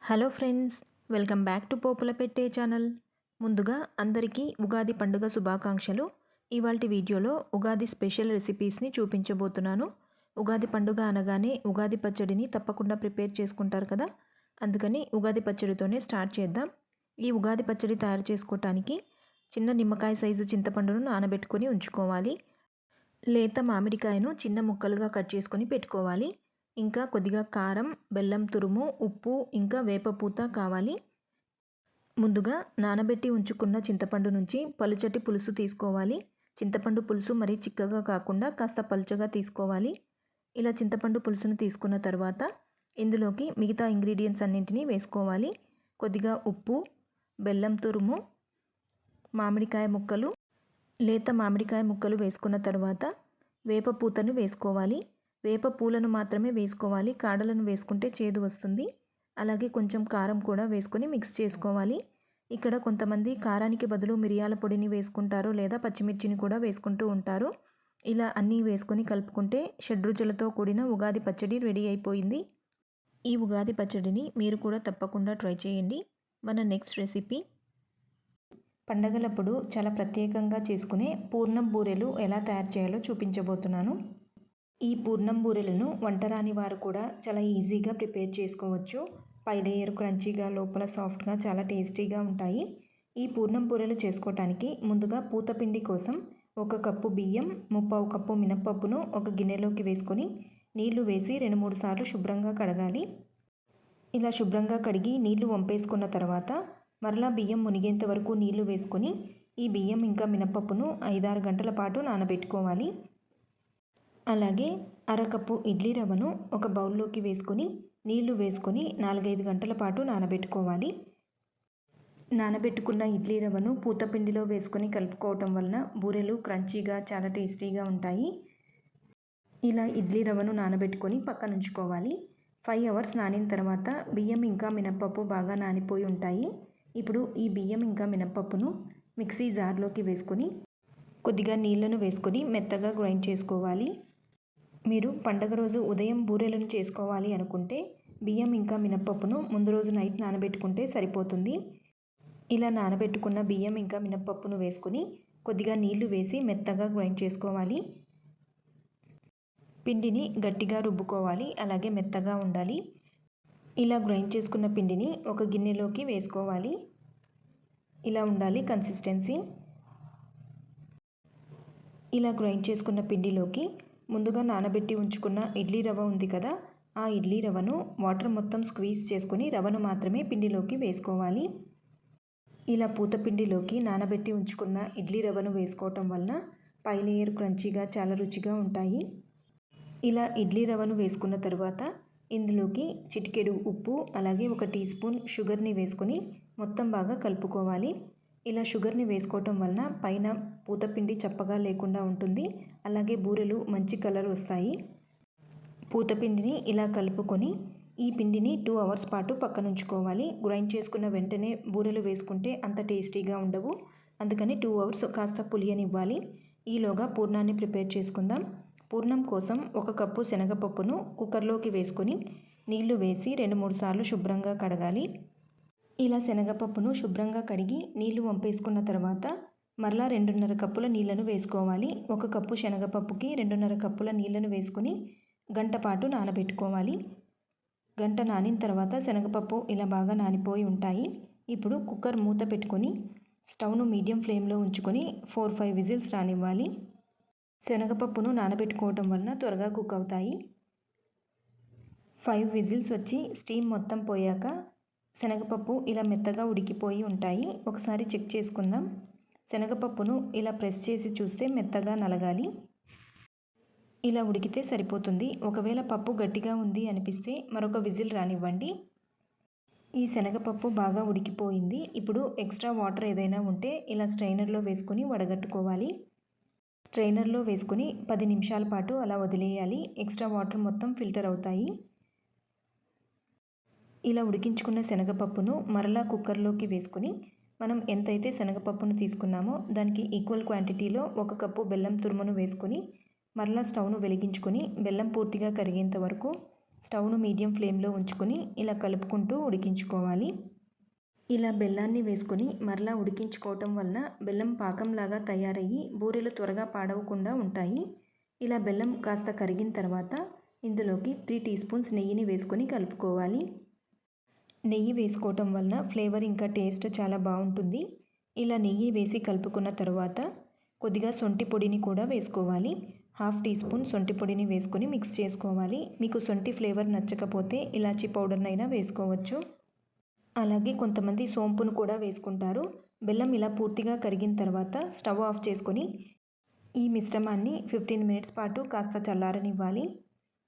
Hello friends, welcome back to Popula Pette channel. ముందుగా అందరికీ ఉగాది పండుగ శుభాకాంక్షలు. ఇవాల్టి వీడియోలో ఉగాది స్పెషల్ రెసిపీస్ని చూపించబోతున్నాను. ఉగాది పండుగ అనగానే ఉగాది పచ్చడిని తప్పకుండా ప్రిపేర్ చేసుకుంటారు కదా, అందుకని ఉగాది పచ్చడితోనే స్టార్ట్ చేద్దాం. ఈ ఉగాది పచ్చడి తయారు చేసుకోవటానికి చిన్న నిమ్మకాయ సైజు చింతపండును నానబెట్టుకొని ఉంచుకోవాలి. లేత మామిడికాయను చిన్న ముక్కలుగా కట్ చేసుకొని పెట్టుకోవాలి. ఇంకా కొద్దిగా కారం, బెల్లం తురుము, ఉప్పు, ఇంకా వేపపూత కావాలి. ముందుగా నానబెట్టి ఉంచుకున్న చింతపండు నుంచి పలుచటి పులుసు తీసుకోవాలి. చింతపండు పులుసు మరీ చిక్కగా కాకుండా కాస్త పలుచగా తీసుకోవాలి. ఇలా చింతపండు పులుసును తీసుకున్న తర్వాత ఇందులోకి మిగతా ఇంగ్రీడియంట్స్ అన్నింటినీ వేసుకోవాలి. కొద్దిగా ఉప్పు, బెల్లం తురుము, మామిడికాయ ముక్కలు, లేత మామిడికాయ ముక్కలు వేసుకున్న తర్వాత వేపపూతను వేసుకోవాలి. వేప పూలను మాత్రమే వేసుకోవాలి, కాడలను వేసుకుంటే చేదు వస్తుంది. అలాగే కొంచెం కారం కూడా వేసుకొని మిక్స్ చేసుకోవాలి. ఇక్కడ కొంతమంది కారానికి బదులు మిరియాల పొడిని వేసుకుంటారు, లేదా పచ్చిమిర్చిని కూడా వేసుకుంటూ ఉంటారు. ఇలా అన్నీ వేసుకొని కలుపుకుంటే షడ్రుచులతో కూడిన ఉగాది పచ్చడి రెడీ అయిపోయింది. ఈ ఉగాది పచ్చడిని మీరు కూడా తప్పకుండా ట్రై చేయండి. మన నెక్స్ట్ రెసిపీ పండగలప్పుడు చాలా ప్రత్యేకంగా చేసుకునే పూర్ణం బూరెలు ఎలా తయారు చేయాలో చూపించబోతున్నాను. ఈ పూర్ణం బూరెలను వంటరాని వారు కూడా చాలా ఈజీగా ప్రిపేర్ చేసుకోవచ్చు. పై లేయర్ క్రంచీగా, లోపల సాఫ్ట్గా, చాలా టేస్టీగా ఉంటాయి. ఈ పూర్ణం బూరెలు చేసుకోవటానికి ముందుగా పూతపిండి కోసం 1 కప్పు బియ్యం, 1/2 కప్పు మినప్పప్పును ఒక గిన్నెలోకి వేసుకొని నీళ్లు వేసి 2-3 సార్లు శుభ్రంగా కడగాలి. ఇలా శుభ్రంగా కడిగి నీళ్లు వంపేసుకున్న తర్వాత మరలా బియ్యం మునిగేంత వరకు నీళ్లు వేసుకొని ఈ బియ్యం ఇంకా మినప్పప్పును 5-6 గంటల పాటు నానబెట్టుకోవాలి. అలాగే అరకప్పు ఇడ్లీ రవ్వను ఒక బౌల్లోకి వేసుకొని నీళ్లు వేసుకొని 4-5 గంటల పాటు నానబెట్టుకోవాలి. నానబెట్టుకున్న ఇడ్లీ రవ్వను పూతపిండిలో వేసుకొని కలుపుకోవటం వలన బూరెలు క్రంచీగా, చాలా టేస్టీగా ఉంటాయి. ఇలా ఇడ్లీ రవ్వను నానబెట్టుకొని పక్కన ఉంచుకోవాలి. 5 అవర్స్ నానిన తర్వాత బియ్యం ఇంకా మినప్పప్పు బాగా నానిపోయి ఉంటాయి. ఇప్పుడు ఈ బియ్యం ఇంకా మినప్పప్పును మిక్సీ జార్లోకి వేసుకొని కొద్దిగా నీళ్లను వేసుకొని మెత్తగా గ్రైండ్ చేసుకోవాలి. మీరు పండగ రోజు ఉదయం బూరెలను చేసుకోవాలి అనుకుంటే బియ్యం ఇంకా మినప్పప్పును ముందు రోజు నైట్ నానబెట్టుకుంటే సరిపోతుంది. ఇలా నానబెట్టుకున్న బియ్యం ఇంకా మినప్పప్పును వేసుకొని కొద్దిగా నీళ్లు వేసి మెత్తగా గ్రైండ్ చేసుకోవాలి. పిండిని గట్టిగా రుబ్బుకోవాలి, అలాగే మెత్తగా ఉండాలి. ఇలా గ్రైండ్ చేసుకున్న పిండిని ఒక గిన్నెలోకి వేసుకోవాలి. ఇలా ఉండాలి కన్సిస్టెన్సీ. ఇలా గ్రైండ్ చేసుకున్న పిండిలోకి ముందుగా నానబెట్టి ఉంచుకున్న ఇడ్లీ రవ్వ ఉంది కదా, ఆ ఇడ్లీ రవ్వను వాటర్ మొత్తం స్క్వీజ్ చేసుకొని రవ్వను మాత్రమే పిండిలోకి వేసుకోవాలి. ఇలా పూతపిండిలోకి నానబెట్టి ఉంచుకున్న ఇడ్లీ రవ్వను వేసుకోవటం వలన పై లేయర్ క్రంచీగా, చాలా రుచిగా ఉంటాయి. ఇలా ఇడ్లీ రవ్వను వేసుకున్న తర్వాత ఇందులోకి చిటికెడు ఉప్పు, అలాగే 1 టీ స్పూన్ షుగర్ని వేసుకొని మొత్తం బాగా కలుపుకోవాలి. ఇలా షుగర్ని వేసుకోవటం వలన పైన పూతపిండి చప్పగా లేకుండా ఉంటుంది, అలాగే బూరెలు మంచి కలర్ వస్తాయి. పూతపిండిని ఇలా కలుపుకొని ఈ పిండిని 2 అవర్స్ పాటు పక్కన ఉంచుకోవాలి. గ్రైండ్ చేసుకున్న వెంటనే బూరెలు వేసుకుంటే అంత టేస్టీగా ఉండవు, అందుకని 2 అవర్స్ కాస్త పులియనివ్వాలి. ఈలోగా పూర్ణాన్ని ప్రిపేర్ చేసుకుందాం. పూర్ణం కోసం 1 కప్పు శనగపప్పును కుక్కర్లోకి వేసుకొని నీళ్లు వేసి 2-3 సార్లు శుభ్రంగా కడగాలి. ఇలా శనగపప్పును శుభ్రంగా కడిగి నీళ్లు వంపేసుకున్న తర్వాత మరలా 2.5 కప్పుల నీళ్లను వేసుకోవాలి. 1 కప్పు శనగపప్పుకి 2.5 కప్పుల నీళ్లను వేసుకొని గంట పాటు నానబెట్టుకోవాలి. గంట నానిన తర్వాత శనగపప్పు ఇలా బాగా నానిపోయి ఉంటాయి. ఇప్పుడు కుక్కర్ మూత పెట్టుకొని స్టవ్ను మీడియం ఫ్లేమ్లో ఉంచుకొని 4-5 విజిల్స్ రానివ్వాలి. శనగపప్పును నానబెట్టుకోవటం వలన త్వరగా కుక్ అవుతాయి. 5 విజిల్స్ వచ్చి స్టీమ్ మొత్తం పోయాక శనగపప్పు ఇలా మెత్తగా ఉడికిపోయి ఉంటాయి. ఒకసారి చెక్ చేసుకుందాం. శనగపప్పును ఇలా ప్రెస్ చేసి చూస్తే మెత్తగా నలగాలి. ఇలా ఉడికితే సరిపోతుంది. ఒకవేళ పప్పు గట్టిగా ఉంది అనిపిస్తే మరొక విజిల్ రానివ్వండి. ఈ శనగపప్పు బాగా ఉడికిపోయింది. ఇప్పుడు ఎక్స్ట్రా వాటర్ ఏదైనా ఉంటే ఇలా స్ట్రైనర్లో వేసుకొని వడగట్టుకోవాలి. స్ట్రైనర్లో వేసుకొని 10 నిమిషాల పాటు అలా వదిలేయాలి. ఎక్స్ట్రా వాటర్ మొత్తం ఫిల్టర్ అవుతాయి. ఇలా ఉడికించుకున్న శనగపప్పును మరలా కుక్కర్లోకి వేసుకొని మనం ఎంతైతే శనగపప్పును తీసుకున్నామో దానికి ఈక్వల్ క్వాంటిటీలో 1 కప్పు బెల్లం తురుమును వేసుకొని మరలా స్టవ్ను వెలిగించుకొని బెల్లం పూర్తిగా కరిగేంత వరకు స్టవ్ను మీడియం ఫ్లేమ్లో ఉంచుకొని ఇలా కలుపుకుంటూ ఉడికించుకోవాలి. ఇలా బెల్లాన్ని వేసుకొని మరలా ఉడికించుకోవటం వలన బెల్లం పాకంలాగా తయారయ్యి బూరెలు త్వరగా పాడవకుండా ఉంటాయి. ఇలా బెల్లం కాస్త కరిగిన తర్వాత ఇందులోకి 3 టీ స్పూన్స్ నెయ్యిని వేసుకొని కలుపుకోవాలి. నెయ్యి వేసుకోవటం వలన ఫ్లేవర్ ఇంకా టేస్ట్ చాలా బాగుంటుంది. ఇలా నెయ్యి వేసి కలుపుకున్న తర్వాత కొద్దిగా శొంఠి పొడిని కూడా వేసుకోవాలి. 1/2 టీ స్పూన్ శొంఠి పొడిని వేసుకొని మిక్స్ చేసుకోవాలి. మీకు శొంఠి ఫ్లేవర్ నచ్చకపోతే ఇలాచీ పౌడర్నైనా వేసుకోవచ్చు. అలాగే కొంతమంది సోంపును కూడా వేసుకుంటారు. బెల్లం ఇలా పూర్తిగా కరిగిన తర్వాత స్టవ్ ఆఫ్ చేసుకొని ఈ మిశ్రమాన్ని 15 మినిట్స్ పాటు కాస్త చల్లారనివ్వాలి.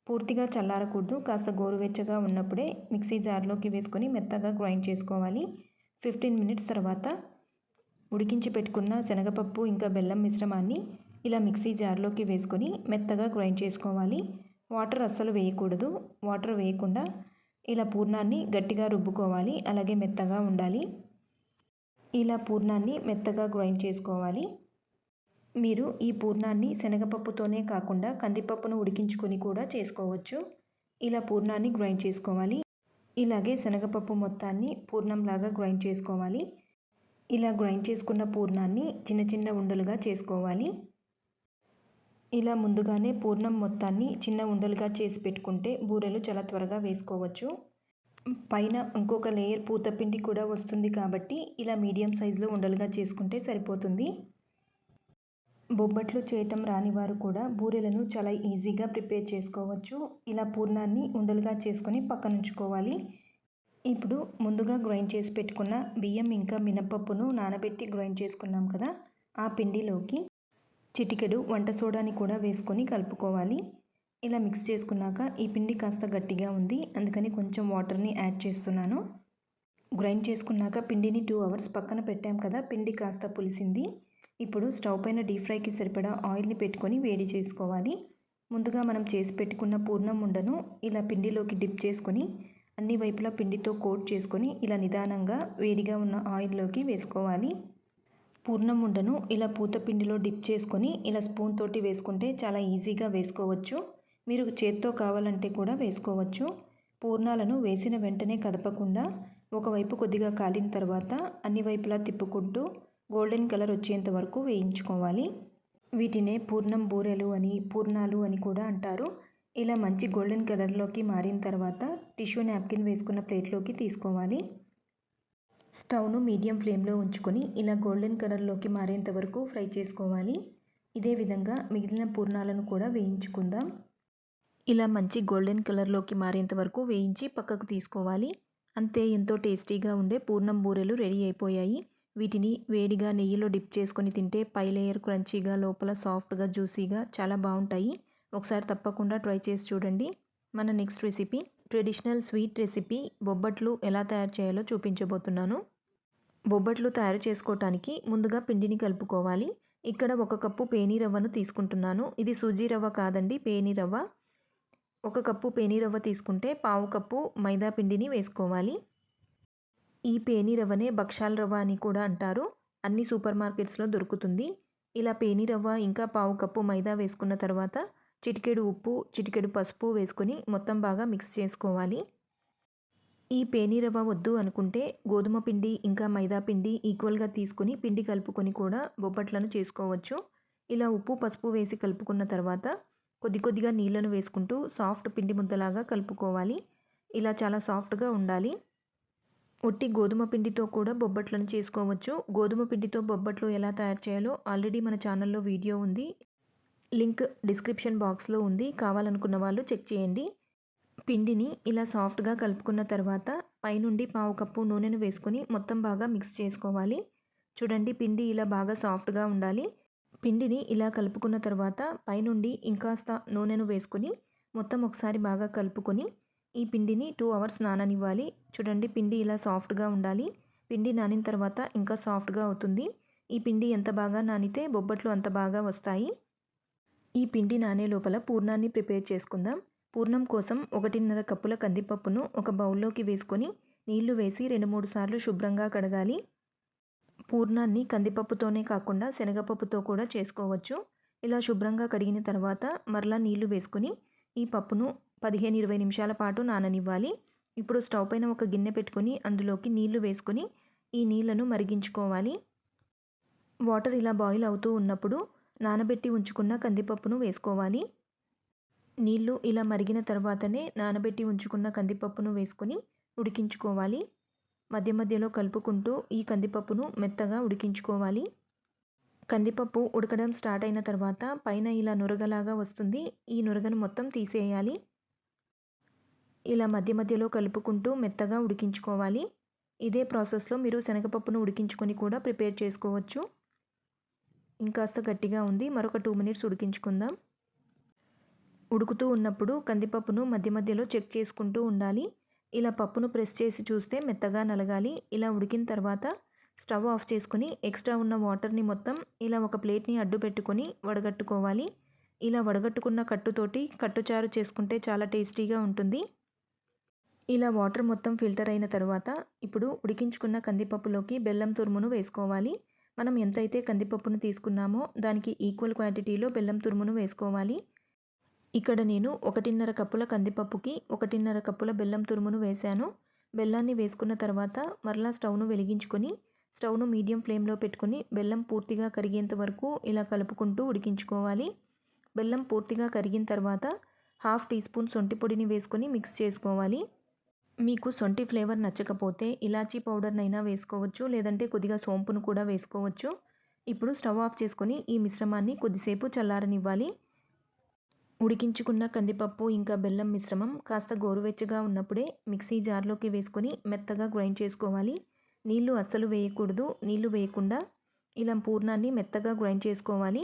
పూర్తిగా చల్లారకూడదు. కాస్త గోరువెచ్చగా ఉన్నప్పుడే మిక్సీ జార్లోకి వేసుకొని మెత్తగా గ్రైండ్ చేసుకోవాలి. 15 మినిట్స్ తర్వాత ఉడికించి పెట్టుకున్న శనగపప్పు ఇంకా బెల్లం మిశ్రమాన్ని ఇలా మిక్సీ జార్లోకి వేసుకొని మెత్తగా గ్రైండ్ చేసుకోవాలి. వాటర్ అస్సలు వేయకూడదు. వాటర్ వేయకుండా ఇలా పూర్ణాన్ని గట్టిగా రుబ్బుకోవాలి. అలాగే మెత్తగా ఉండాలి. ఇలా పూర్ణాన్ని మెత్తగా గ్రైండ్ చేసుకోవాలి. మీరు ఈ పూర్ణాన్ని శనగపప్పుతోనే కాకుండా కందిపప్పును ఉడికించుకొని కూడా చేసుకోవచ్చు. ఇలా పూర్ణాన్ని గ్రైండ్ చేసుకోవాలి. ఇలాగే శనగపప్పు మొత్తాన్ని పూర్ణంలాగా గ్రైండ్ చేసుకోవాలి. ఇలా గ్రైండ్ చేసుకున్న పూర్ణాన్ని చిన్న చిన్న ఉండలుగా చేసుకోవాలి. ఇలా ముందుగానే పూర్ణం మొత్తాన్ని చిన్న ఉండలుగా చేసి పెట్టుకుంటే బూరెలు చాలా త్వరగా వేసుకోవచ్చు. పైన ఇంకొక లేయర్ పూతపిండి కూడా వస్తుంది కాబట్టి ఇలా మీడియం సైజులో ఉండలుగా చేసుకుంటే సరిపోతుంది. బొబ్బట్లు చేయటం రాని వారు కూడా బూరెలను చాలా ఈజీగా ప్రిపేర్ చేసుకోవచ్చు. ఇలా పూర్ణాన్ని ఉండలుగా చేసుకొని పక్కనుంచుకోవాలి. ఇప్పుడు ముందుగా గ్రైండ్ చేసి పెట్టుకున్న బియ్యం ఇంకా మినపప్పును నానబెట్టి గ్రైండ్ చేసుకున్నాం కదా, ఆ పిండిలోకి చిటికెడు వంట సోడాని కూడా వేసుకొని కలుపుకోవాలి. ఇలా మిక్స్ చేసుకున్నాక ఈ పిండి కాస్త గట్టిగా ఉంది, అందుకని కొంచెం వాటర్ని యాడ్ చేస్తున్నాను. గ్రైండ్ చేసుకున్నాక పిండిని 2 అవర్స్ పక్కన పెట్టాం కదా, పిండి కాస్త పులిసింది. ఇప్పుడు స్టవ్ పైన డీప్ ఫ్రైకి సరిపడా ఆయిల్ని పెట్టుకొని వేడి చేసుకోవాలి. ముందుగా మనం చేసి పెట్టుకున్న పూర్ణం ఉండను ఇలా పిండిలోకి డిప్ చేసుకొని అన్ని వైపులా పిండితో కోట్ చేసుకొని ఇలా నిదానంగా వేడిగా ఉన్న ఆయిల్లోకి వేసుకోవాలి. పూర్ణం ఉండను ఇలా పూత పిండిలో డిప్ చేసుకొని ఇలా స్పూన్ తోటి వేసుకుంటే చాలా ఈజీగా వేసుకోవచ్చు. మీరు చేత్తో కావాలంటే కూడా వేసుకోవచ్చు. పూర్ణాలను వేసిన వెంటనే కదపకుండా ఒకవైపు కొద్దిగా కాలిన తర్వాత అన్ని వైపులా తిప్పుకుంటూ గోల్డెన్ కలర్ వచ్చేంత వరకు వేయించుకోవాలి. వీటినే పూర్ణం బూరెలు అని, పూర్ణాలు అని కూడా అంటారు. ఇలా మంచి గోల్డెన్ కలర్లోకి మారిన తర్వాత టిష్యూ నాప్కిన్ వేసుకున్న ప్లేట్లోకి తీసుకోవాలి. స్టవ్ను మీడియం ఫ్లేమ్లో ఉంచుకొని ఇలా గోల్డెన్ కలర్లోకి మారేంత వరకు ఫ్రై చేసుకోవాలి. ఇదే విధంగా మిగిలిన పూర్ణాలను కూడా వేయించుకుందాం. ఇలా మంచి గోల్డెన్ కలర్లోకి మారేంత వరకు వేయించి పక్కకు తీసుకోవాలి. అంతే, ఎంతో టేస్టీగా ఉండే పూర్ణం బూరెలు రెడీ అయిపోయాయి. వీటిని వేడిగా నెయ్యిలో డిప్ చేసుకొని తింటే పై లేయర్ క్రంచీగా, లోపల సాఫ్ట్గా, జ్యూసీగా చాలా బాగుంటాయి. ఒకసారి తప్పకుండా ట్రై చేసి చూడండి. మన next recipe traditional sweet recipe బొబ్బట్లు ఎలా తయారు చేయాలో చూపించబోతున్నాను. బొబ్బట్లు తయారు చేసుకోవటానికి ముందుగా పిండిని కలుపుకోవాలి. ఇక్కడ 1 కప్పు పేనీ రవ్వను తీసుకుంటున్నాను. ఇది సూజీ రవ్వ కాదండి, పేనీ రవ్వ. 1 కప్పు పేనీ రవ్వ తీసుకుంటే 1/2 కప్పు మైదా పిండిని వేసుకోవాలి. ఈ పేనీ రవ్వనే భక్షాల రవ్వ అని కూడా అంటారు. అన్ని సూపర్ మార్కెట్స్లో దొరుకుతుంది. ఇలా పేనీ రవ్వ ఇంకా 1/2 కప్పు మైదా వేసుకున్న తర్వాత చిటికెడు ఉప్పు, చిటికెడు పసుపు వేసుకొని మొత్తం బాగా మిక్స్ చేసుకోవాలి. ఈ పేనీ రవ్వ వద్దు అనుకుంటే గోధుమ పిండి ఇంకా మైదా పిండి ఈక్వల్గా తీసుకొని పిండి కలుపుకొని కూడా బొబ్బట్లను చేసుకోవచ్చు. ఇలా ఉప్పు, పసుపు వేసి కలుపుకున్న తర్వాత కొద్దిగా నీళ్ళను వేసుకుంటూ సాఫ్ట్ పిండి ముద్దలాగా కలుపుకోవాలి. ఇలా చాలా సాఫ్ట్గా ఉండాలి. ఒట్టి గోధుమ పిండితో కూడా బొబ్బట్లను చేసుకోవచ్చు. గోధుమ పిండితో బొబ్బట్లు ఎలా తయారు చేయాలో ఆల్రెడీ మన ఛానల్లో వీడియో ఉంది. లింక్ డిస్క్రిప్షన్ బాక్స్లో ఉంది. కావాలనుకున్న వాళ్ళు చెక్ చేయండి. పిండిని ఇలా సాఫ్ట్గా కలుపుకున్న తర్వాత పైనుండి 1/2 కప్పు నూనెను వేసుకొని మొత్తం బాగా మిక్స్ చేసుకోవాలి. చూడండి, పిండి ఇలా బాగా సాఫ్ట్గా ఉండాలి. పిండిని ఇలా కలుపుకున్న తర్వాత పైనుండి ఇంకాస్త నూనెను వేసుకొని మొత్తం ఒకసారి బాగా కలుపుకొని ఈ పిండిని 2 అవర్స్ నాననివ్వాలి. చూడండి, పిండి ఇలా సాఫ్ట్గా ఉండాలి. పిండి నానిన తర్వాత ఇంకా సాఫ్ట్గా అవుతుంది. ఈ పిండి ఎంత బాగా నానితే బొబ్బట్లు అంత బాగా వస్తాయి. ఈ పిండి నానే లోపల పూర్ణాన్ని ప్రిపేర్ చేసుకుందాం. పూర్ణం కోసం 1.5 కప్పుల కందిపప్పును ఒక బౌల్లోకి వేసుకొని నీళ్లు వేసి 2-3 సార్లు శుభ్రంగా కడగాలి. పూర్ణాన్ని కందిపప్పుతోనే కాకుండా శనగపప్పుతో కూడా చేసుకోవచ్చు. ఇలా శుభ్రంగా కడిగిన తర్వాత మరలా నీళ్లు వేసుకొని ఈ పప్పును 15-20 నిమిషాల పాటు నాననివ్వాలి. ఇప్పుడు స్టవ్ పైన ఒక గిన్నె పెట్టుకొని అందులోకి నీళ్లు వేసుకొని ఈ నీళ్లను మరిగించుకోవాలి. వాటర్ ఇలా బాయిల్ అవుతూ ఉన్నప్పుడు నానబెట్టి ఉంచుకున్న కందిపప్పును వేసుకోవాలి. నీళ్లు ఇలా మరిగిన తర్వాతనే నానబెట్టి ఉంచుకున్న కందిపప్పును వేసుకొని ఉడికించుకోవాలి. మధ్య మధ్యలో కలుపుకుంటూ ఈ కందిపప్పును మెత్తగా ఉడికించుకోవాలి. కందిపప్పు ఉడకడం స్టార్ట్ అయిన తర్వాత పైన ఇలా నురగలాగా వస్తుంది. ఈ నురగను మొత్తం తీసేయాలి. ఇలా మధ్య మధ్యలో కలుపుకుంటూ మెత్తగా ఉడికించుకోవాలి. ఇదే ప్రాసెస్లో మీరు శనగపప్పును ఉడికించుకొని కూడా ప్రిపేర్ చేసుకోవచ్చు. ఇంకాస్త గట్టిగా ఉంది. మరొక 2 మినిట్స్ ఉడికించుకుందాం. ఉడుకుతూ ఉన్నప్పుడు కందిపప్పును మధ్య మధ్యలో చెక్ చేసుకుంటూ ఉండాలి. ఇలా పప్పును ప్రెస్ చేసి చూస్తే మెత్తగా నలగాలి. ఇలా ఉడికిన తర్వాత స్టవ్ ఆఫ్ చేసుకొని ఎక్స్ట్రా ఉన్న వాటర్ని మొత్తం ఇలా ఒక ప్లేట్ని అడ్డు పెట్టుకొని వడగట్టుకోవాలి. ఇలా వడగట్టుకున్న కట్టుతోటి కట్టుచారు చేసుకుంటే చాలా టేస్టీగా ఉంటుంది. ఇలా వాటర్ మొత్తం ఫిల్టర్ అయిన తర్వాత ఇప్పుడు ఉడికించుకున్న కందిపప్పులోకి బెల్లం తురుమును వేసుకోవాలి. మనం ఎంతైతే కందిపప్పును తీసుకున్నామో దానికి ఈక్వల్ క్వాంటిటీలో బెల్లం తురుమును వేసుకోవాలి. ఇక్కడ నేను 1.5 కప్పుల కందిపప్పుకి 1.5 కప్పుల బెల్లం తురుమును వేశాను. బెల్లాన్ని వేసుకున్న తర్వాత మరలా స్టవ్ను వెలిగించుకొని స్టవ్ను మీడియం ఫ్లేమ్లో పెట్టుకొని బెల్లం పూర్తిగా కరిగేంత వరకు ఇలా కలుపుకుంటూ ఉడికించుకోవాలి. బెల్లం పూర్తిగా కరిగిన తర్వాత 1/2 టీ స్పూన్ శొంఠి పొడిని వేసుకొని మిక్స్ చేసుకోవాలి. మీకు శొంఠి ఫ్లేవర్ నచ్చకపోతే ఇలాచీ పౌడర్నైనా వేసుకోవచ్చు, లేదంటే కొద్దిగా సోంపును కూడా వేసుకోవచ్చు. ఇప్పుడు స్టవ్ ఆఫ్ చేసుకొని ఈ మిశ్రమాన్ని కొద్దిసేపు చల్లారనివ్వాలి. ఉడికించుకున్న కందిపప్పు ఇంకా బెల్లం మిశ్రమం కాస్త గోరువెచ్చగా ఉన్నప్పుడే మిక్సీ జార్లోకి వేసుకొని మెత్తగా గ్రైండ్ చేసుకోవాలి. నీళ్లు అస్సలు వేయకూడదు. నీళ్లు వేయకుండా ఇలా పూర్ణాన్ని మెత్తగా గ్రైండ్ చేసుకోవాలి.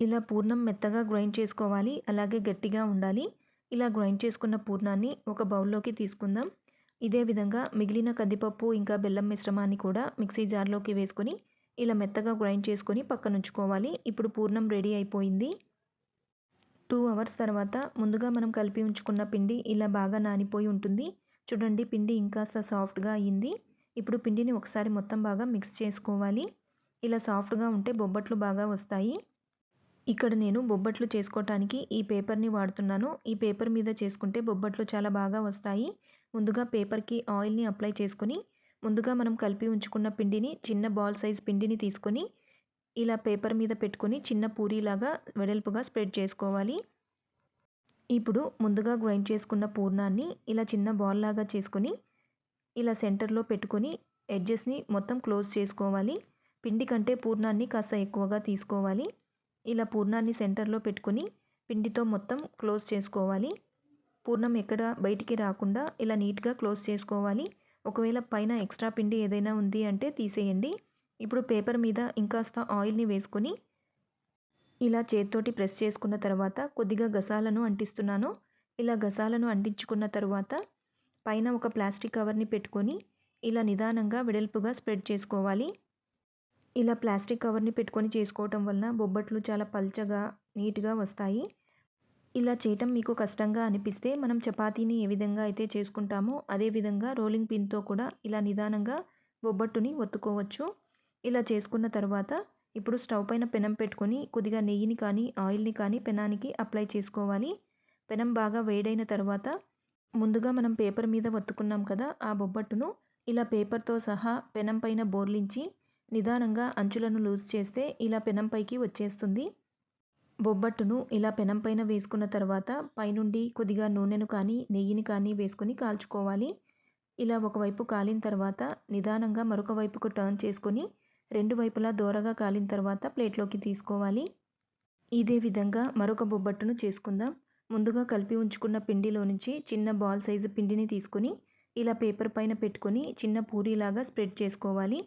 ఇలా పూర్ణం మెత్తగా గ్రైండ్ చేసుకోవాలి. అలాగే గట్టిగా ఉండాలి. ఇలా గ్రైండ్ చేసుకున్న పూర్ణాన్ని ఒక బౌల్లోకి తీసుకుందాం. ఇదే విధంగా మిగిలిన కందిపప్పు ఇంకా బెల్లం మిశ్రమాన్ని కూడా మిక్సీ జార్లోకి వేసుకొని ఇలా మెత్తగా గ్రైండ్ చేసుకొని పక్కనుంచుకోవాలి. ఇప్పుడు పూర్ణం రెడీ అయిపోయింది. 2 అవర్స్ తర్వాత ముందుగా మనం కలిపి ఉంచుకున్న పిండి ఇలా బాగా నానిపోయి ఉంటుంది. చూడండి, పిండి ఇంకాస్త సాఫ్ట్గా అయ్యింది. ఇప్పుడు పిండిని ఒకసారి మొత్తం బాగా మిక్స్ చేసుకోవాలి. ఇలా సాఫ్ట్గా ఉంటే బొబ్బట్లు బాగా వస్తాయి. ఇక్కడ నేను బొబ్బట్లు చేసుకోవటానికి ఈ పేపర్ని వాడుతున్నాను. ఈ పేపర్ మీద చేసుకుంటే బొబ్బట్లు చాలా బాగా వస్తాయి. ముందుగా పేపర్కి ఆయిల్ని అప్లై చేసుకొని ముందుగా మనం కలిపి ఉంచుకున్న పిండిని చిన్న బాల్ సైజ్ పిండిని తీసుకొని ఇలా పేపర్ మీద పెట్టుకొని చిన్న పూరీలాగా వెడల్పుగా స్ప్రెడ్ చేసుకోవాలి. ఇప్పుడు ముందుగా గ్రైండ్ చేసుకున్న పూర్ణాన్ని ఇలా చిన్న బాల్ లాగా చేసుకొని ఇలా సెంటర్లో పెట్టుకొని ఎడ్జెస్ని మొత్తం క్లోజ్ చేసుకోవాలి. పిండి కంటే పూర్ణాన్ని కాస్త ఎక్కువగా తీసుకోవాలి. ఇలా పూర్ణాన్ని సెంటర్లో పెట్టుకొని పిండితో మొత్తం క్లోజ్ చేసుకోవాలి. పూర్ణం ఎక్కడ బయటికి రాకుండా ఇలా నీట్గా క్లోజ్ చేసుకోవాలి. ఒకవేళ పైన ఎక్స్ట్రా పిండి ఏదైనా ఉంది అంటే తీసేయండి. ఇప్పుడు పేపర్ మీద ఇంకాస్త ఆయిల్ని వేసుకొని ఇలా చేత్తోటి ప్రెస్ చేసుకున్న తర్వాత కొద్దిగా గసాలను అంటిస్తున్నాను. ఇలా గసాలను అంటించుకున్న తర్వాత పైన ఒక ప్లాస్టిక్ కవర్ని పెట్టుకొని ఇలా నిదానంగా వెడల్పుగా స్ప్రెడ్ చేసుకోవాలి. ఇలా ప్లాస్టిక్ కవర్ని పెట్టుకొని చేసుకోవటం వలన బొబ్బట్లు చాలా పల్చగా నీట్గా వస్తాయి. ఇలా చేయటం మీకు కష్టంగా అనిపిస్తే మనం చపాతీని ఏ విధంగా అయితే చేసుకుంటామో అదే విధంగా రోలింగ్ పిన్తో కూడా ఇలా నిదానంగా బొబ్బట్టుని ఒత్తుకోవచ్చు. ఇలా చేసుకున్న తర్వాత ఇప్పుడు స్టవ్ పైన పెనం పెట్టుకొని కొద్దిగా నెయ్యిని కానీ ఆయిల్ని కానీ పెనానికి అప్లై చేసుకోవాలి. పెనం బాగా వేడైన తర్వాత ముందుగా మనం పేపర్ మీద ఒత్తుకున్నాం కదా, ఆ బొబ్బట్టును ఇలా పేపర్తో సహా పెనం పైన బోర్లించి నిదానంగా అంచులను లూజ్ చేస్తే ఇలా పెనం పైకి వచ్చేస్తుంది. బొబ్బట్టును ఇలా పెనం పైన వేసుకున్న తర్వాత పైనుండి కొద్దిగా నూనెను కానీ నెయ్యిని కానీ వేసుకొని కాల్చుకోవాలి. ఇలా ఒకవైపు కాలిన తర్వాత నిదానంగా మరొక వైపుకు టర్న్ చేసుకొని 2 వైపులా దోరగా కాలిన తర్వాత ప్లేట్లోకి తీసుకోవాలి. ఇదే విధంగా మరొక బొబ్బట్టును చేసుకుందాం. ముందుగా కలిపి ఉంచుకున్న పిండిలో నుంచి చిన్న బాల్ సైజు పిండిని తీసుకొని ఇలా పేపర్ పైన పెట్టుకొని చిన్న పూరీలాగా స్ప్రెడ్ చేసుకోవాలి.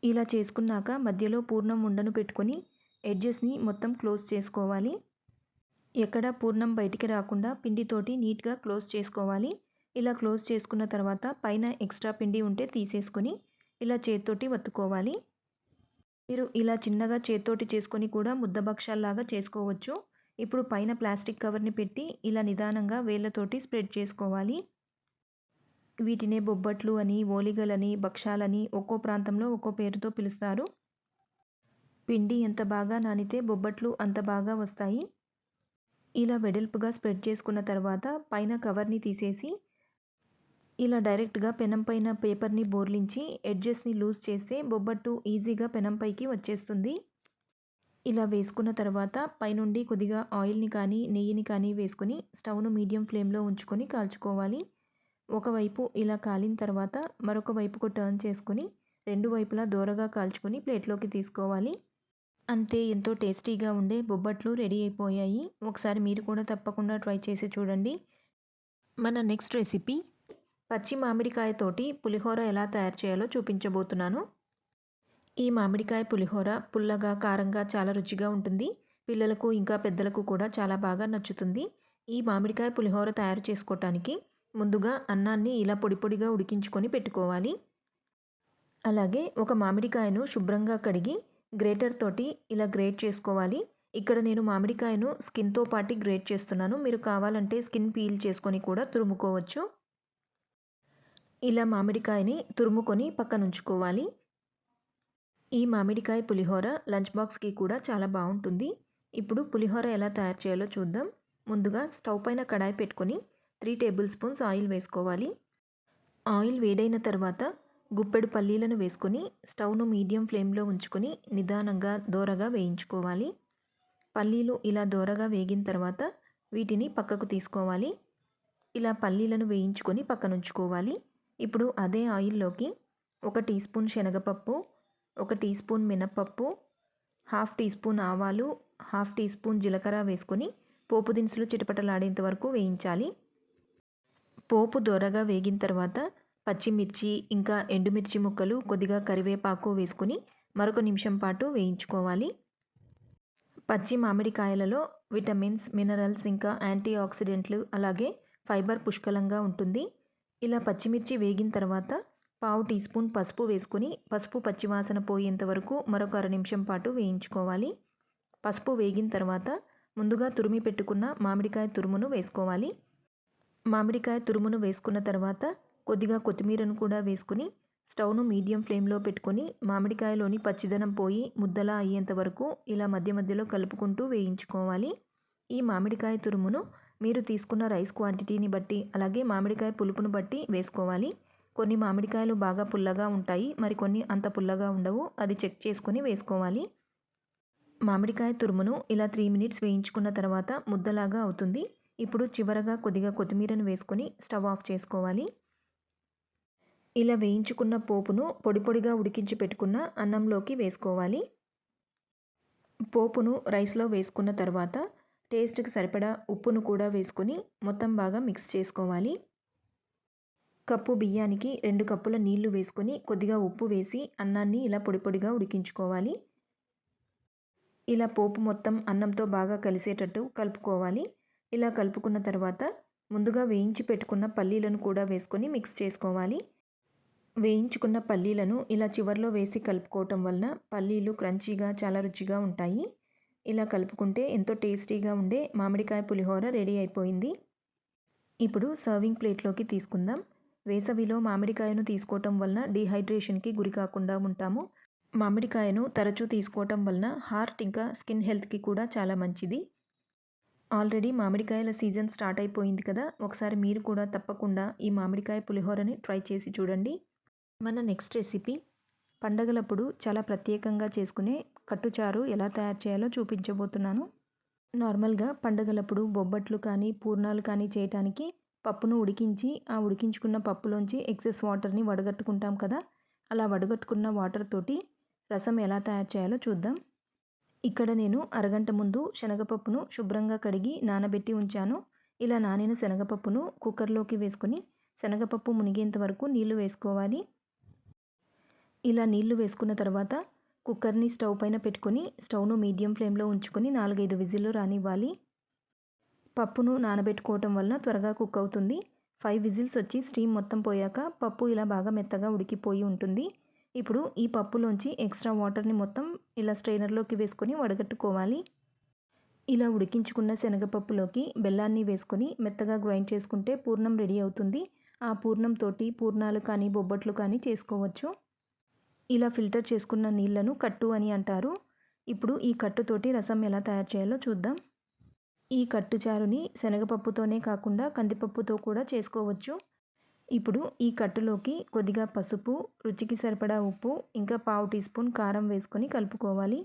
ఇలా చేసుకున్నాక మధ్యలో పూర్ణం ఉండను పెట్టుకొని ఎడ్జెస్ని మొత్తం క్లోజ్ చేసుకోవాలి. ఎక్కడ పూర్ణం బయటికి రాకుండా పిండితోటి నీట్గా క్లోజ్ చేసుకోవాలి. ఇలా క్లోజ్ చేసుకున్న తర్వాత పైన ఎక్స్ట్రా పిండి ఉంటే తీసేసుకొని ఇలా చేత్తోటి వత్తుకోవాలి. మీరు ఇలా చిన్నగా చేత్తోటి చేసుకొని కూడా ముద్ద భక్షాల్లాగా చేసుకోవచ్చు. ఇప్పుడు పైన ప్లాస్టిక్ కవర్ని పెట్టి ఇలా నిదానంగా వేళ్ళతోటి స్ప్రెడ్ చేసుకోవాలి. వీటినే బొబ్బట్లు అని, ఓలిగలని, భక్షాలని ఒక్కో ప్రాంతంలో ఒక్కో పేరుతో పిలుస్తారు. పిండి ఎంత బాగా నానితే బొబ్బట్లు అంత బాగా వస్తాయి. ఇలా వెడల్పుగా స్ప్రెడ్ చేసుకున్న తర్వాత పైన కవర్ని తీసేసి ఇలా డైరెక్ట్గా పెనం పైన పేపర్ని బోర్లించి ఎడ్జెస్ని లూజ్ చేస్తే బొబ్బట్టు ఈజీగా పెనం పైకి వచ్చేస్తుంది. ఇలా వేసుకున్న తర్వాత పైనుండి కొద్దిగా ఆయిల్ని కానీ నెయ్యిని కానీ వేసుకొని స్టవ్ను మీడియం ఫ్లేమ్లో ఉంచుకొని కాల్చుకోవాలి. ఒకవైపు ఇలా కాలిన తర్వాత మరొక వైపుకు టర్న్ చేసుకొని రెండు వైపులా దోరగా కాల్చుకొని ప్లేట్లోకి తీసుకోవాలి. అంతే, ఎంతో టేస్టీగా ఉండే బొబ్బట్లు రెడీ అయిపోయాయి. ఒకసారి మీరు కూడా తప్పకుండా ట్రై చేసి చూడండి. మన నెక్స్ట్ రెసిపీ పచ్చి మామిడికాయతోటి పులిహోర ఎలా తయారు చేయాలో చూపించబోతున్నాను. ఈ మామిడికాయ పులిహోర పుల్లగా కారంగా చాలా రుచిగా ఉంటుంది. పిల్లలకు ఇంకా పెద్దలకు కూడా చాలా బాగా నచ్చుతుంది. ఈ మామిడికాయ పులిహోర తయారు చేసుకోవటానికి ముందుగా అన్నాన్ని ఇలా పొడి పొడిగా ఉడికించుకొని పెట్టుకోవాలి. అలాగే ఒక మామిడికాయను శుభ్రంగా కడిగి గ్రేటర్ తోటి ఇలా గ్రేట్ చేసుకోవాలి. ఇక్కడ నేను మామిడికాయను స్కిన్తో పాటు గ్రేట్ చేస్తున్నాను. మీరు కావాలంటే స్కిన్ పీల్ చేసుకొని కూడా తురుముకోవచ్చు. ఇలా మామిడికాయని తురుముకొని పక్కన ఉంచుకోవాలి. ఈ మామిడికాయ పులిహోర లంచ్ బాక్స్కి కూడా చాలా బాగుంటుంది. ఇప్పుడు పులిహోర ఎలా తయారు చేయాలో చూద్దాం. ముందుగా స్టవ్ పైన కడాయి పెట్టుకొని 3 టేబుల్ స్పూన్స్ ఆయిల్ వేసుకోవాలి. ఆయిల్ వేడైన తర్వాత గుప్పెడు పల్లీలను వేసుకొని స్టవ్ను మీడియం ఫ్లేమ్లో ఉంచుకొని నిదానంగా దోరగా వేయించుకోవాలి. పల్లీలు ఇలా దోరగా వేగిన తర్వాత వీటిని పక్కకు తీసుకోవాలి. ఇలా పల్లీలను వేయించుకొని పక్కన ఉంచుకోవాలి. ఇప్పుడు అదే ఆయిల్లోకి 1 టీ స్పూన్ శనగపప్పు, 1 టీ స్పూన్ మినప్పప్పు, 1/2 టీ స్పూన్ ఆవాలు, 1/2 టీ స్పూన్ జీలకర్ర వేసుకొని పోపు దినుసులు చిటపటలాడేంత వరకు వేయించాలి. పోపు దోరగా వేగిన తర్వాత పచ్చిమిర్చి ఇంకా ఎండుమిర్చి ముక్కలు, కొద్దిగా కరివేపాకు వేసుకొని మరొక నిమిషం పాటు వేయించుకోవాలి. పచ్చి మామిడికాయలలో విటమిన్స్, మినరల్స్ ఇంకా యాంటీ ఆక్సిడెంట్లు అలాగే ఫైబర్ పుష్కలంగా ఉంటుంది. ఇలా పచ్చిమిర్చి వేగిన తర్వాత 1/2 టీ స్పూన్ పసుపు వేసుకొని పసుపు పచ్చివాసన పోయేంత వరకు మరొక అర నిమిషం పాటు వేయించుకోవాలి. పసుపు వేగిన తర్వాత ముందుగా తురిమి పెట్టుకున్న మామిడికాయ తురుమును వేసుకోవాలి. మామిడికాయ తురుమును వేసుకున్న తర్వాత కొద్దిగా కొత్తిమీరను కూడా వేసుకుని స్టవ్ను మీడియం ఫ్లేమ్లో పెట్టుకొని మామిడికాయలోని పచ్చిదనం పోయి ముద్దలా అయ్యేంత వరకు ఇలా మధ్య మధ్యలో కలుపుకుంటూ వేయించుకోవాలి. ఈ మామిడికాయ తురుమును మీరు తీసుకున్న రైస్ క్వాంటిటీని బట్టి అలాగే మామిడికాయ పులుపును బట్టి వేసుకోవాలి. కొన్ని మామిడికాయలు బాగా పుల్లగా ఉంటాయి, మరికొన్ని అంత పుల్లగా ఉండవు. అది చెక్ చేసుకొని వేసుకోవాలి. మామిడికాయ తురుమును ఇలా 3 మినిట్స్ వేయించుకున్న తర్వాత ముద్దలాగా అవుతుంది. ఇప్పుడు చివరగా కొద్దిగా కొత్తిమీరను వేసుకొని స్టవ్ ఆఫ్ చేసుకోవాలి. ఇలా వేయించుకున్న పోపును పొడి పొడిగా ఉడికించి పెట్టుకున్న అన్నంలోకి వేసుకోవాలి. పోపును రైస్లో వేసుకున్న తర్వాత టేస్ట్కి సరిపడా ఉప్పును కూడా వేసుకొని మొత్తం బాగా మిక్స్ చేసుకోవాలి. కప్పు బియ్యానికి 2 కప్పుల నీళ్లు వేసుకొని కొద్దిగా ఉప్పు వేసి అన్నాన్ని ఇలా పొడి పొడిగా ఉడికించుకోవాలి. ఇలా పోపు మొత్తం అన్నంతో బాగా కలిసేటట్టు కలుపుకోవాలి. ఇలా కలుపుకున్న తర్వాత ముందుగా వేయించి పెట్టుకున్న పల్లీలను కూడా వేసుకొని మిక్స్ చేసుకోవాలి. వేయించుకున్న పల్లీలను ఇలా చివర్లో వేసి కలుపుకోవటం వలన పల్లీలు క్రంచీగా చాలా రుచిగా ఉంటాయి. ఇలా కలుపుకుంటే ఎంతో టేస్టీగా ఉండే మామిడికాయ పులిహోర రెడీ అయిపోయింది. ఇప్పుడు సర్వింగ్ ప్లేట్లోకి తీసుకుందాం. వేసవిలో మామిడికాయను తీసుకోవటం వలన డీహైడ్రేషన్కి గురి కాకుండా ఉంటాము. మామిడికాయను తరచూ తీసుకోవటం వలన హార్ట్ ఇంకా స్కిన్ హెల్త్కి కూడా చాలా మంచిది. ఆల్రెడీ మామిడికాయల సీజన్ స్టార్ట్ అయిపోయింది కదా, ఒకసారి మీరు కూడా తప్పకుండా ఈ మామిడికాయ పులిహోరని ట్రై చేసి చూడండి. మన నెక్స్ట్ రెసిపీ పండగలప్పుడు చాలా ప్రత్యేకంగా చేసుకునే కట్టుచారు ఎలా తయారు చేయాలో చూపించబోతున్నాను. నార్మల్గా పండగలప్పుడు బొబ్బట్లు కానీ పూర్ణాలు కానీ చేయటానికి పప్పును ఉడికించి ఆ ఉడికించుకున్న పప్పులోంచి ఎక్సెస్ వాటర్ని వడగట్టుకుంటాం కదా, అలా వడగట్టుకున్న వాటర్ తోటి రసం ఎలా తయారు చేయాలో చూద్దాం. ఇక్కడ నేను అరగంట ముందు శనగపప్పును శుభ్రంగా కడిగి నానబెట్టి ఉంచాను. ఇలా నానిన శనగపప్పును కుక్కర్లోకి వేసుకొని శనగపప్పు మునిగేంత వరకు నీళ్లు వేసుకోవాలి. ఇలా నీళ్లు వేసుకున్న తర్వాత కుక్కర్ని స్టవ్ పైన పెట్టుకొని స్టవ్ను మీడియం ఫ్లేమ్లో ఉంచుకొని 4-5 విజిల్లు రానివ్వాలి. పప్పును నానబెట్టుకోవటం వల్ల త్వరగా కుక్ అవుతుంది. 5 విజిల్స్ వచ్చి స్టీమ్ మొత్తం పోయాక పప్పు ఇలా బాగా మెత్తగా ఉడికిపోయి ఉంటుంది. ఇప్పుడు ఈ పప్పులోంచి ఎక్స్ట్రా వాటర్ని మొత్తం ఇలా స్ట్రైనర్లోకి వేసుకొని వడగట్టుకోవాలి. ఇలా ఉడికించుకున్న శనగపప్పులోకి బెల్లాన్ని వేసుకొని మెత్తగా గ్రైండ్ చేసుకుంటే పూర్ణం రెడీ అవుతుంది. ఆ పూర్ణంతో పూర్ణాలు కానీ బొబ్బట్లు కానీ చేసుకోవచ్చు. ఇలా ఫిల్టర్ చేసుకున్న నీళ్లను కట్టు అని అంటారు. ఇప్పుడు ఈ కట్టుతోటి రసం ఎలా తయారు చేయాలో చూద్దాం. ఈ కట్టుచారుని శనగపప్పుతోనే కాకుండా కందిపప్పుతో కూడా చేసుకోవచ్చు. ఇప్పుడు ఈ కట్టులోకి కొద్దిగా పసుపు, రుచికి సరిపడా ఉప్పు, ఇంకా పావు టీ స్పూన్ కారం వేసుకొని కలుపుకోవాలి.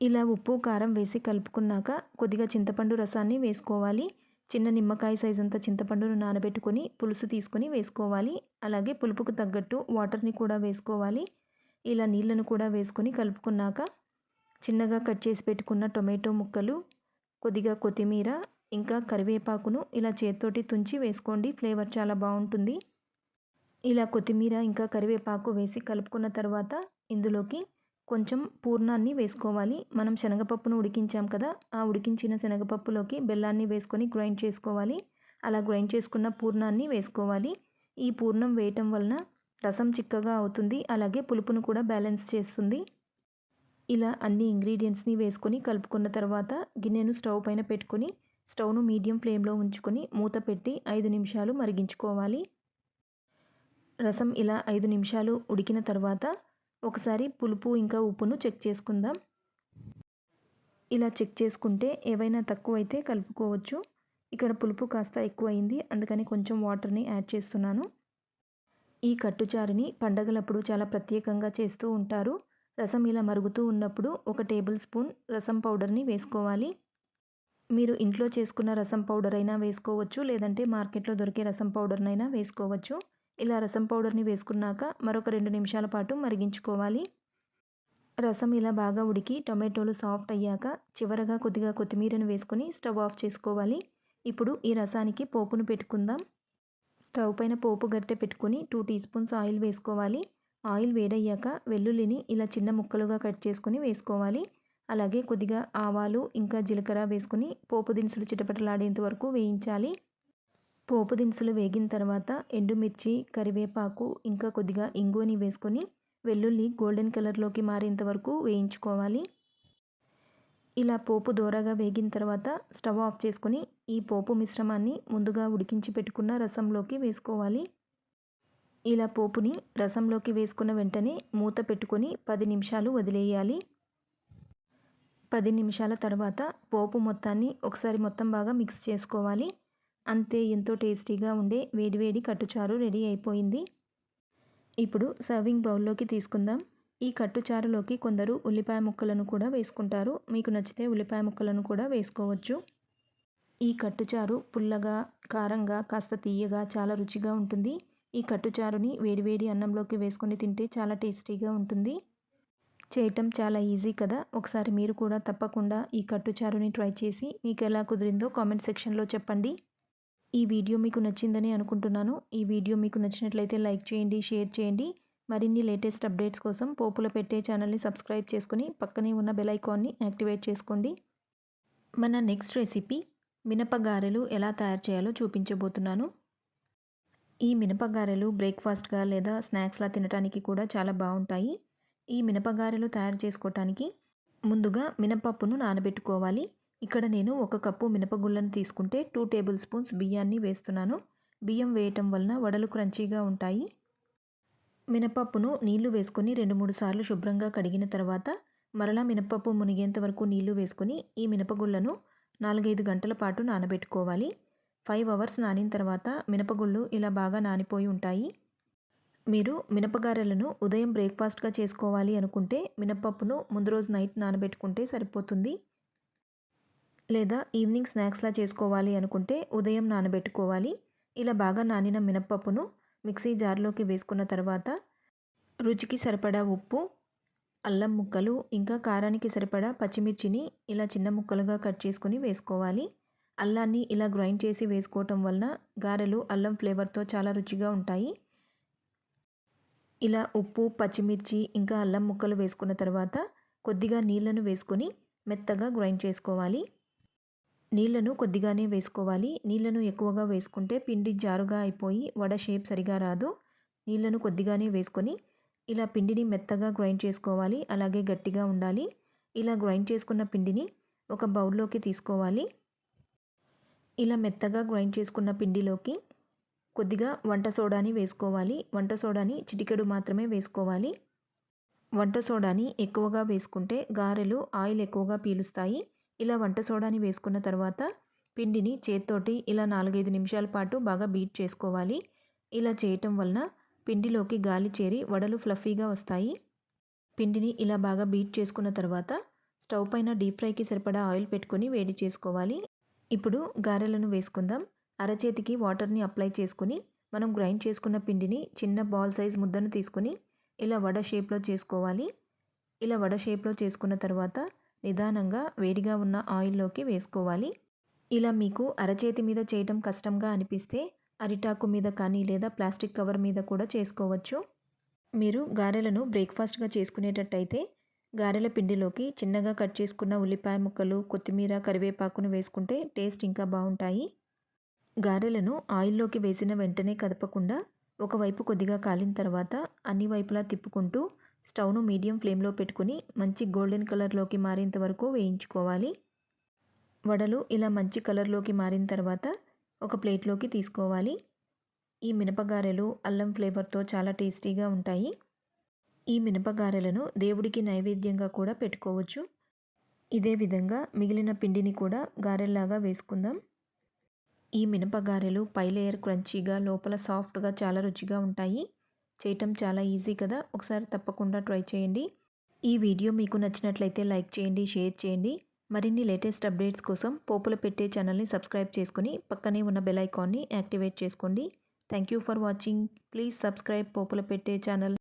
ఇలా ఉప్పు, కారం వేసి కలుపుకున్నాక కొద్దిగా చింతపండు రసాన్ని వేసుకోవాలి. చిన్న నిమ్మకాయ సైజ్ అంత చింతపండును నానబెట్టుకొని పులుసు తీసుకొని వేసుకోవాలి. అలాగే పులుపుకు తగ్గట్టు వాటర్ని కూడా వేసుకోవాలి. ఇలా నీళ్ళను కూడా వేసుకొని కలుపుకున్నాక చిన్నగా కట్ చేసి పెట్టుకున్న టొమాటో ముక్కలు, కొద్దిగా కొత్తిమీర, ఇంకా కరివేపాకును ఇలా చేత్తోటి తుంచి వేసుకోండి. ఫ్లేవర్ చాలా బాగుంటుంది. ఇలా కొత్తిమీర ఇంకా కరివేపాకు వేసి కలుపుకున్న తర్వాత ఇందులోకి కొంచెం పూర్ణాన్ని వేసుకోవాలి. మనం శనగపప్పును ఉడికించాం కదా, ఆ ఉడికించిన శనగపప్పులోకి బెల్లాన్ని వేసుకొని గ్రైండ్ చేసుకోవాలి. అలా గ్రైండ్ చేసుకున్న పూర్ణాన్ని వేసుకోవాలి. ఈ పూర్ణం వేయటం వలన రసం చిక్కగా అవుతుంది. అలాగే పులుపును కూడా బ్యాలెన్స్ చేస్తుంది. ఇలా అన్ని ఇంగ్రీడియంట్స్ని వేసుకొని కలుపుకున్న తర్వాత గిన్నెను స్టవ్ పైన పెట్టుకొని స్టవ్ను మీడియం ఫ్లేమ్లో ఉంచుకొని మూత పెట్టి 5 నిమిషాలు మరిగించుకోవాలి. రసం ఇలా 5 నిమిషాలు ఉడికిన తర్వాత ఒకసారి పులుపు ఇంకా ఉప్పును చెక్ చేసుకుందాం. ఇలా చెక్ చేసుకుంటే ఏవైనా తక్కువైతే కలుపుకోవచ్చు. ఇక్కడ పులుపు కాస్త ఎక్కువైంది, అందుకని కొంచెం వాటర్ని యాడ్ చేస్తున్నాను. ఈ కట్టుచారుని పండగలప్పుడు చాలా ప్రత్యేకంగా చేస్తూ ఉంటారు. రసం ఇలా మరుగుతూ ఉన్నప్పుడు 1 టేబుల్ స్పూన్ రసం పౌడర్ని వేసుకోవాలి. మీరు ఇంట్లో చేసుకున్న రసం పౌడర్ అయినా వేసుకోవచ్చు, లేదంటే మార్కెట్లో దొరికే రసం పౌడర్నైనా వేసుకోవచ్చు. ఇలా రసం పౌడర్ని వేసుకున్నాక మరొక 2 నిమిషాల పాటు మరిగించుకోవాలి. రసం ఇలా బాగా ఉడికి టొమాటోలు సాఫ్ట్ అయ్యాక చివరగా కొద్దిగా కొత్తిమీరను వేసుకొని స్టవ్ ఆఫ్ చేసుకోవాలి. ఇప్పుడు ఈ రసానికి పోపును పెట్టుకుందాం. స్టవ్ పైన పోపు గరిటె పెట్టుకొని 2 టీ స్పూన్స్ ఆయిల్ వేసుకోవాలి. ఆయిల్ వేడయ్యాక వెల్లుల్లిని ఇలా చిన్న ముక్కలుగా కట్ చేసుకొని వేసుకోవాలి. అలాగే కొద్దిగా ఆవాలు ఇంకా జీలకర్ర వేసుకొని పోపు దినుసులు చిటపటలాడేంత వరకు వేయించాలి. పోపు దినుసులు వేగిన తర్వాత ఎండుమిర్చి, కరివేపాకు ఇంకా కొద్దిగా ఇంగువని వేసుకొని వెల్లుల్లి గోల్డెన్ కలర్లోకి మారేంత వరకు వేయించుకోవాలి. ఇలా పోపు దోరగా వేగిన తర్వాత స్టవ్ ఆఫ్ చేసుకొని ఈ పోపు మిశ్రమాన్ని ముందుగా ఉడికించి పెట్టుకున్న రసంలోకి వేసుకోవాలి. ఇలా పోపుని రసంలోకి వేసుకున్న వెంటనే మూత పెట్టుకొని 10 నిమిషాలు వదిలేయాలి. 10 నిమిషాల తర్వాత పోపు మొత్తాన్ని ఒకసారి మొత్తం బాగా మిక్స్ చేసుకోవాలి. అంతే, ఎంతో టేస్టీగా ఉండే వేడివేడి కట్టుచారు రెడీ అయిపోయింది. ఇప్పుడు సర్వింగ్ బౌల్లోకి తీసుకుందాం. ఈ కట్టుచారులోకి కొందరు ఉల్లిపాయ ముక్కలను కూడా వేసుకుంటారు. మీకు నచ్చితే ఉల్లిపాయ ముక్కలను కూడా వేసుకోవచ్చు. ఈ కట్టుచారు పుల్లగా, కారంగా, కాస్త తీయగా చాలా రుచిగా ఉంటుంది. ఈ కట్టుచారుని వేడివేడి అన్నంలోకి వేసుకొని తింటే చాలా టేస్టీగా ఉంటుంది. చేయటం చాలా ఈజీ కదా. ఒకసారి మీరు కూడా తప్పకుండా ఈ కట్టుచారుని ట్రై చేసి మీకు ఎలా కుదిరిందో కామెంట్ సెక్షన్లో చెప్పండి. ఈ వీడియో మీకు నచ్చిందని అనుకుంటున్నాను. ఈ వీడియో మీకు నచ్చినట్లయితే లైక్ చేయండి, షేర్ చేయండి. మరిన్ని లేటెస్ట్ అప్డేట్స్ కోసం పోపుల పెట్టే ఛానల్ని సబ్స్క్రైబ్ చేసుకుని పక్కనే ఉన్న బెల్ ఐకాన్ని యాక్టివేట్ చేసుకోండి. మన నెక్స్ట్ రెసిపీ మినపగారెలు ఎలా తయారు చేయాలో చూపించబోతున్నాను. ఈ మినపగారెలు బ్రేక్ఫాస్ట్గా లేదా స్నాక్స్లా తినడానికి కూడా చాలా బాగుంటాయి. ఈ మినపగారెలు తయారు చేసుకోవటానికి ముందుగా మినపప్పును నానబెట్టుకోవాలి. ఇక్కడ నేను 1 కప్పు మినపగుళ్ళను తీసుకుంటే 2 టేబుల్ స్పూన్స్ బియ్యాన్ని వేస్తున్నాను. బియ్యం వేయటం వలన వడలు క్రంచీగా ఉంటాయి. మినపప్పును నీళ్లు వేసుకొని 2-3 సార్లు శుభ్రంగా కడిగిన తర్వాత మరలా మినపప్పు మునిగేంత వరకు నీళ్లు వేసుకొని ఈ మినపగుళ్ళను 4-5 గంటల పాటు నానబెట్టుకోవాలి. 5 అవర్స్ నానిన తర్వాత మినపగుళ్ళు ఇలా బాగా నానిపోయి ఉంటాయి. మీరు మినపగారెలను ఉదయం బ్రేక్ఫాస్ట్గా చేసుకోవాలి అనుకుంటే మినపప్పును ముందు రోజు నైట్ నానబెట్టుకుంటే సరిపోతుంది. లేదా ఈవినింగ్ స్నాక్స్లా చేసుకోవాలి అనుకుంటే ఉదయం నానబెట్టుకోవాలి. ఇలా బాగా నానిన మినపప్పును మిక్సీ జార్లోకి వేసుకున్న తర్వాత రుచికి సరిపడా ఉప్పు, అల్లం ముక్కలు ఇంకా కారానికి సరిపడా పచ్చిమిర్చిని ఇలా చిన్న ముక్కలుగా కట్ చేసుకొని వేసుకోవాలి. అల్లాన్ని ఇలా గ్రైండ్ చేసి వేసుకోవటం వలన గారెలు అల్లం ఫ్లేవర్తో చాలా రుచిగా ఉంటాయి. ఇలా ఉప్పు, పచ్చిమిర్చి ఇంకా అల్లం ముక్కలు వేసుకున్న తర్వాత కొద్దిగా నీళ్లను వేసుకొని మెత్తగా గ్రైండ్ చేసుకోవాలి. నీళ్లను కొద్దిగానే వేసుకోవాలి. నీళ్లను ఎక్కువగా వేసుకుంటే పిండి జారుగా అయిపోయి వడ షేప్ సరిగా రాదు. నీళ్లను కొద్దిగానే వేసుకొని ఇలా పిండిని మెత్తగా గ్రైండ్ చేసుకోవాలి. అలాగే గట్టిగా ఉండాలి. ఇలా గ్రైండ్ చేసుకున్న పిండిని ఒక బౌల్లోకి తీసుకోవాలి. ఇలా మెత్తగా గ్రైండ్ చేసుకున్న పిండిలోకి కొద్దిగా వంట సోడాని వేసుకోవాలి. వంట సోడాని చిటికెడు మాత్రమే వేసుకోవాలి. వంట సోడాని ఎక్కువగా వేసుకుంటే గారెలు ఆయిల్ ఎక్కువగా పీలుస్తాయి. ఇలా వంట సోడాని వేసుకున్న తర్వాత పిండిని చేత్తోటి ఇలా 4-5 నిమిషాల పాటు బాగా బీట్ చేసుకోవాలి. ఇలా చేయటం వలన పిండిలోకి గాలి చేరి వడలు ఫ్లఫీగా వస్తాయి. పిండిని ఇలా బాగా బీట్ చేసుకున్న తర్వాత స్టవ్ పైన డీప్ ఫ్రైకి సరిపడా ఆయిల్ పెట్టుకొని వేడి చేసుకోవాలి. ఇప్పుడు గారెలను వేసుకుందాం. అరచేతికి వాటర్ని అప్లై చేసుకొని మనం గ్రైండ్ చేసుకున్న పిండిని చిన్న బాల్ సైజ్ ముద్దను తీసుకొని ఇలా వడ షేప్లో చేసుకోవాలి. ఇలా వడ షేప్లో చేసుకున్న తర్వాత నిదానంగా వేడిగా ఉన్న ఆయిల్లోకి వేసుకోవాలి. ఇలా మీకు అరచేతి మీద చేయటం కష్టంగా అనిపిస్తే అరిటాకు మీద కానీ లేదా ప్లాస్టిక్ కవర్ మీద కూడా చేసుకోవచ్చు. మీరు గారెలను బ్రేక్ఫాస్ట్గా చేసుకునేటట్టయితే గారెల పిండిలోకి చిన్నగా కట్ చేసుకున్న ఉల్లిపాయ ముక్కలు, కొత్తిమీర, కరివేపాకును వేసుకుంటే టేస్ట్ ఇంకా బాగుంటాయి. గారెలను ఆయిల్లోకి వేసిన వెంటనే కదపకుండా ఒకవైపు కొద్దిగా కాలిన తర్వాత అన్ని వైపులా తిప్పుకుంటూ స్టవ్ను మీడియం ఫ్లేమ్లో పెట్టుకుని మంచి గోల్డెన్ కలర్లోకి మారేంత వరకు వేయించుకోవాలి. వడలు ఇలా మంచి కలర్లోకి మారిన తర్వాత ఒక ప్లేట్లోకి తీసుకోవాలి. ఈ మినపగారెలు అల్లం ఫ్లేవర్తో చాలా టేస్టీగా ఉంటాయి. ఈ మినపగారెలను దేవుడికి నైవేద్యంగా కూడా పెట్టుకోవచ్చు. ఇదే విధంగా మిగిలిన పిండిని కూడా గారెల్లాగా వేసుకుందాం. ఈ మినపగారెలు పై లేయర్ క్రంచీగా, లోపల సాఫ్ట్గా చాలా రుచిగా ఉంటాయి. చేయటం చాలా ఈజీ కదా, ఒకసారి తప్పకుండా ట్రై చేయండి. ఈ వీడియో మీకు నచ్చినట్లయితే లైక్ చేయండి, షేర్ చేయండి. మరిన్ని లేటెస్ట్ అప్డేట్స్ కోసం పోపుల పెట్టే ఛానల్ని సబ్స్క్రైబ్ చేసుకుని పక్కనే ఉన్న బెల్ ఐకాన్ని యాక్టివేట్ చేసుకోండి. Thank you for watching. Please subscribe Popula Pette channel.